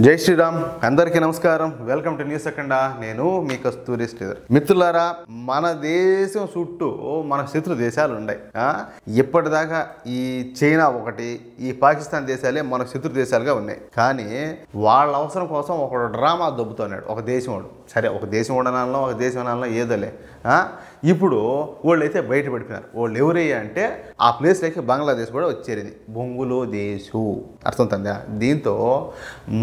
జై శ్రీరామ్ అందరికీ నమస్కారం. వెల్కమ్ టు న్యూస్ అఖండ. నేను మీ కస్తూరి శ్రీధర్. మిత్రులారా, మన దేశం చుట్టూ మన శత్రు దేశాలు ఉన్నాయి. ఇప్పటిదాకా ఈ చైనా ఒకటి, ఈ పాకిస్తాన్ దేశాలే మన శత్రు దేశాలుగా ఉన్నాయి. కానీ వాళ్ళ అవసరం కోసం ఒక డ్రామా దొబ్బుతున్నాడు ఒక దేశం వాడు. సరే, ఒక దేశం ఉండనాలనో ఒక దేశం అనాలనో ఏదోలే. ఇప్పుడు వాళ్ళు అయితే బయట పడిపోయినారు. వాళ్ళు ఎవరయ్యా అంటే ఆ ప్లేస్లోకి బంగ్లాదేశ్ కూడా వచ్చేది. బొంగులో దేశు అర్థమవుతుందా? దీంతో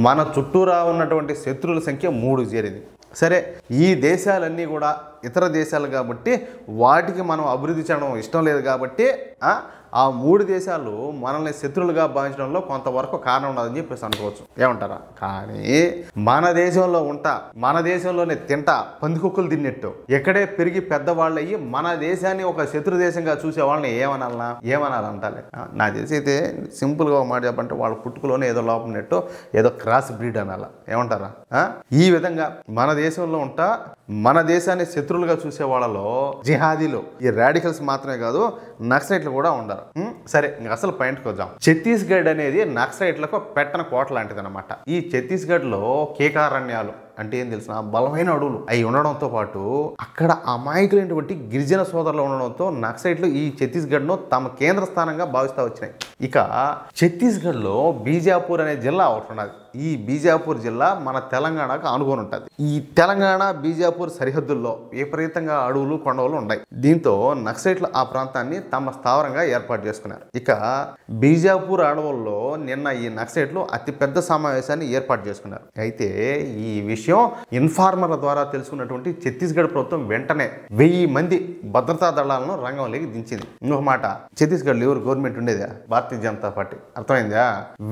మన చుట్టూరా ఉన్నటువంటి శత్రువుల సంఖ్య 3 చేరింది. సరే, ఈ దేశాలన్నీ కూడా ఇతర దేశాలు కాబట్టి వాటికి మనం అభివృద్ధి చేయడం ఇష్టం లేదు కాబట్టి ఆ 3 దేశాలు మనల్ని శత్రువులుగా భావించడంలో కొంతవరకు కారణం ఉన్నదని చెప్పేసి అనుకోవచ్చు. ఏమంటారా? కానీ మన దేశంలో మన దేశంలోనే తింటా పందికొక్కులు తిన్నట్టు ఎక్కడే పెరిగి పెద్దవాళ్ళయ్యి మన దేశాన్ని ఒక శత్రు దేశంగా చూసే వాళ్ళని ఏమనాలంటాలే. నా తెలిసి అయితే సింపుల్గా ఒక మాట చెప్పంటే వాళ్ళ పుట్టుకలోనే ఏదో లోపం నెట్టు ఏదో క్రాస్ బ్రీడ్ అనాల. ఏమంటారా? ఈ విధంగా మన దేశంలో మన దేశాన్ని శత్రువులుగా చూసే వాళ్ళలో జిహాదీలు, ఈ రాడికల్స్ మాత్రమే కాదు, నక్సలైట్లు కూడా ఉండరు. సరే, అసలు పాయింట్కి వద్దాం. ఛత్తీస్గఢ్ అనేది నక్సలైట్లకు పెట్టన కోట లాంటిది అనమాట. ఈ ఛత్తీస్గఢ్లో కేకారణ్యాలు అంటే ఏం తెలిసిన బలమైన అడవులు అవి ఉండడంతో పాటు అక్కడ అమాయకులైనటువంటి గిరిజన సోదరులు ఉండడంతో నక్సలైట్లు ఈ ఛత్తీస్గఢ్ను తమ కేంద్ర స్థానంగా భావిస్తూ వచ్చినాయి. ఇక ఛత్తీస్గఢ్లో బీజాపూర్ అనే జిల్లా ఒకటి ఉన్నది. ఈ బీజాపూర్ జిల్లా మన తెలంగాణకు ఆనుకొని ఉంటుంది. ఈ తెలంగాణ బీజాపూర్ సరిహద్దుల్లో విపరీతంగా అడవులు కొండలు ఉన్నాయి. దీంతో నక్సలైట్లు ఆ ప్రాంతాన్ని తమ స్థావరంగా ఏర్పాటు చేసుకున్నారు. ఇక బీజాపూర్ అడవుల్లో నిన్న ఈ నక్సలైట్లు అతిపెద్ద సమావేశాన్ని ఏర్పాటు చేసుకున్నారు. అయితే ఈ విషయం ఇన్ఫార్మర్ల ద్వారా తెలుసుకున్నటువంటి ఛత్తీస్గఢ్ ప్రభుత్వం వెంటనే 1000 మంది భద్రతా దళాలను రంగంలోకి దించింది. ఇంకొక మాట, ఛత్తీస్గఢ్లో ఎవరు గవర్నమెంట్ ఉండేదా? భారతీయ జనతా పార్టీ. అర్థమైందా?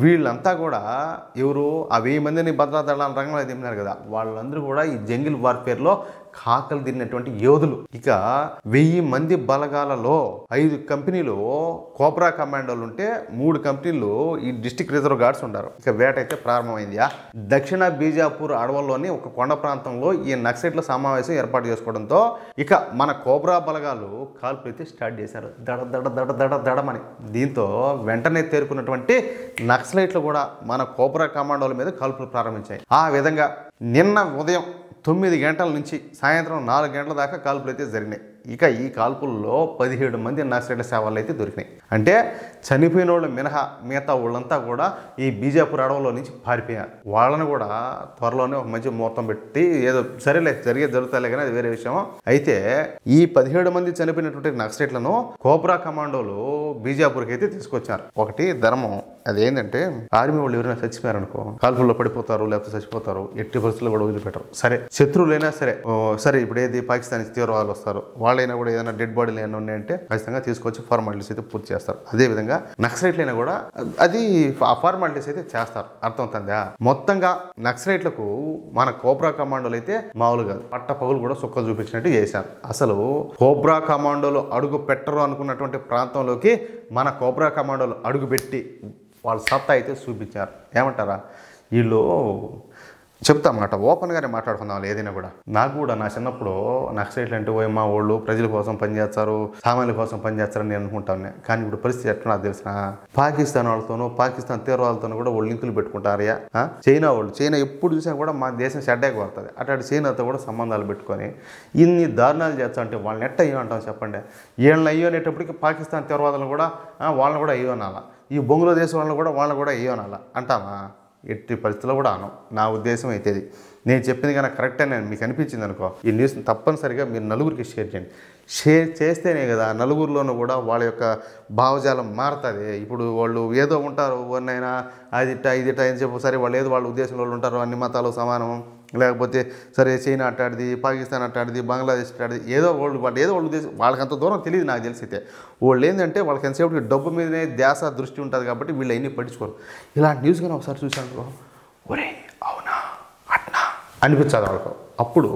వీళ్ళంతా కూడా ఎవరు ఆ 1000 మందిని భద్రతా దళాలను రంగంలో దింపినారు కదా, వాళ్ళందరూ కూడా ఈ జంగిల్ వార్ఫేర్లో కాకలు తిన్నటువంటి యోధులు. ఇక 1000 మంది బలగాలలో 5 కంపెనీలు కోబ్రా కమాండోలు ఉంటే 3 కంపెనీలు ఈ డిస్ట్రిక్ట్ రిజర్వ్ గార్డ్స్ ఉంటారు. ఇక వేట అయితే ప్రారంభమైంది. దక్షిణ బీజాపూర్ అడవుల్లోని ఒక కొండ ప్రాంతంలో ఈ నక్సలైట్ల సమావేశం ఏర్పాటు చేసుకోవడంతో ఇక మన కోబ్రా బలగాలు కాల్పులు అయితే స్టార్ట్ చేశారు, దడ దడ దడ దడ దడమని. దీంతో వెంటనే తేరుకున్నటువంటి నక్సలైట్లు కూడా మన కోబ్రా కమాండోల మీద కాల్పులు ప్రారంభించాయి. ఆ విధంగా నిన్న ఉదయం 9 గంటల నుంచి సాయంత్రం 4 గంటల దాకా కాల్పులు అయితే జరిగినాయి. ఇక ఈ కాల్పుల్లో 17 మంది నక్సలైట్ల శవాలు అయితే దొరికినాయి. అంటే చనిపోయిన వాళ్ళు మినహా మిగతా వాళ్ళంతా కూడా ఈ బీజాపూర్ అడవులో నుంచి పారిపోయారు. వాళ్ళని కూడా త్వరలోనే ఒక మంచి ముహూర్తం పెట్టి ఏదో సరేలే జరుగుతాలే కానీ అది వేరే విషయం. అయితే ఈ 17 మంది చనిపోయినటువంటి నక్సలైట్లను కోబ్రా కమాండోలు బీజాపూర్కి అయితే తీసుకొచ్చారు. ఒకటి ధర్మం, అదేంటంటే ఆర్మీ వాళ్ళు ఎవరైనా చచ్చిపోయారనుకో కాల్పుల్లో పడిపోతారు, లేకపోతే చచ్చిపోతారు, ఎట్టి పరిస్థితుల్లో కూడా వదిలిపెట్టరు. సరే, శత్రువులైనా సరే ఇప్పుడు ఏది పాకిస్తాన్ తీవ్రవాదులు వస్తారు, వాళ్ళైనా కూడా ఏదైనా డెడ్ బాడీలు ఏమైనా ఉన్నాయంటే ఖచ్చితంగా తీసుకొచ్చి ఫార్మాలిటీస్ అయితే పూర్తి చేస్తారు. అదేవిధంగా నక్సలైట్లైనా కూడా అది ఆ ఫార్మాలిటీస్ అయితే చేస్తారు. అర్థమవుతుందా? మొత్తంగా నక్సలైట్లకు మన కోబ్రా కమాండోలు అయితే మామూలు కాదు, పట్ట పగులు కూడా సుక్కలు చూపించినట్టు చేశారు. అసలు కోబ్రా కమాండోలు అడుగు పెట్టరు అనుకున్నటువంటి ప్రాంతంలోకి మన కోబ్రా కమాండోలు అడుగు పెట్టి వాళ్ళ సత్తా అయితే చూపించారు. ఏమంటారా? వీళ్ళు చెప్తామాట ఓపెన్గానే మాట్లాడుకుందాం ఏదైనా కూడా. నాకు కూడా నా చిన్నప్పుడు నక్సలైట్లు అంటే మా వాళ్ళు ప్రజల కోసం పనిచేస్తారు, సామాన్యుల కోసం పనిచేస్తారని నేను అనుకుంటాను. కానీ ఇప్పుడు పరిస్థితి ఎట్లా నాకు తెలిసిన పాకిస్తాన్ వాళ్ళతోనూ పాకిస్తాన్ తీవ్రవాదులతోనూ కూడా వాళ్ళు లింకులు పెట్టుకుంటారయ్యా. చైనా ఎప్పుడు చూసినా కూడా మా దేశం షడ్డాకి పడుతుంది. అట్లాంటి చైనాతో కూడా సంబంధాలు పెట్టుకొని ఇన్ని దారుణాలు చేస్తా అంటే వాళ్ళని ఎట్ట అయ్యో అంటాం చెప్పండి. వీళ్ళని అయ్యో అనేటప్పటికి పాకిస్తాన్ తీవ్రవాదులను కూడా వాళ్ళని కూడా అయ్యో అనాలా, ఈ బొంగులో దేశం వాళ్ళని కూడా అయ్యో అనాలా అంటామా? ఎట్టి పరిస్థితుల్లో కూడా అను. నా ఉద్దేశం అయితే నేను చెప్పింది కనుక కరెక్ట్ అని మీకు అనిపించింది అనుకో, ఈ న్యూస్ని తప్పనిసరిగా మీరు నలుగురికి షేర్ చేయండి. షేర్ చేస్తేనే కదా నలుగురిలోనూ కూడా వాళ్ళ యొక్క భావజాలం మారుతుంది. ఇప్పుడు వాళ్ళు ఏదో ఉంటారు, ఎవరినైనా అదిట ఇదిట అని చెప్పి సరే వాళ్ళు ఏదో వాళ్ళ ఉద్దేశంలో వాళ్ళు ఉంటారు, అన్ని మతాలు సమానం, లేకపోతే సరే చైనా అట్టాడిది, పాకిస్తాన్ అట్టాడిది, బంగ్లాదేశ్ అట్టాడిది, ఏదో వాళ్ళ ఉద్దేశం వాళ్ళకంత దూరం తెలియదు. నాకు తెలిసితే వాళ్ళు ఏంటంటే వాళ్ళకి ఎంతసేపు డబ్బు మీదనే ధ్యాస దృష్టి ఉంటుంది కాబట్టి వీళ్ళు అన్నీ పట్టించుకోరు. ఇలాంటి న్యూస్ కానీ ఒకసారి చూసాను, ఒరే అవునా అట్నా అనిపించదు వాళ్ళకు. అప్పుడు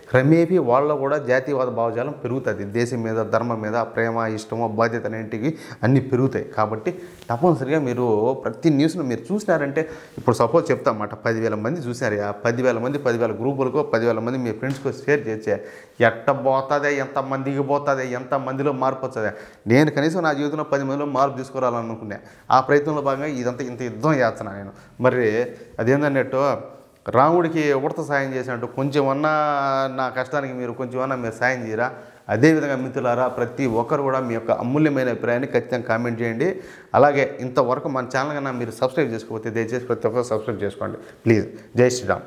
క్రమేపీ వాళ్ళలో కూడా జాతీయవాద భావజాలం పెరుగుతుంది. దేశం మీద, ధర్మం మీద ప్రేమ, ఇష్టము, బాధ్యత అనేటివి అన్నీ పెరుగుతాయి. కాబట్టి తప్పనిసరిగా మీరు ప్రతి న్యూస్ను మీరు చూసినారంటే, ఇప్పుడు సపోజ్ చెప్తామన్నమాట, 10,000 మంది చూసినారు. ఆ 10,000 మంది 10,000 గ్రూపులకు 10,000 మంది మీ ఫ్రెండ్స్కి షేర్ చేసే ఎట్ట పోతుందే, ఎంతమందికి పోతుంది, ఎంతమందిలో మార్పు వస్తుంది. నేను కనీసం నా జీవితంలో 10 మందిలో మార్పు తీసుకురావాలనుకున్నా. ఆ ప్రయత్నంలో భాగంగా ఇదంతా ఇంత యుద్ధం చేస్తున్నాను నేను. మరి అదేంటన్నట్టు రాముడికి ఉడత సాయం చేసినట్టు కొంచెమన్నా నా కష్టానికి మీరు కొంచెమన్నా మీరు సాయం చేయరా? అదేవిధంగా మిత్రులారా, ప్రతి ఒక్కరు కూడా మీ యొక్క అమూల్యమైన అభిప్రాయాన్ని ఖచ్చితంగా కామెంట్ చేయండి. అలాగే ఇంతవరకు మన ఛానల్ కన్నా మీరు సబ్స్క్రైబ్ చేసుకోకపోతే దయచేసి ప్రతి ఒక్కరు సబ్స్క్రైబ్ చేసుకోండి ప్లీజ్. జై శ్రీరామ్.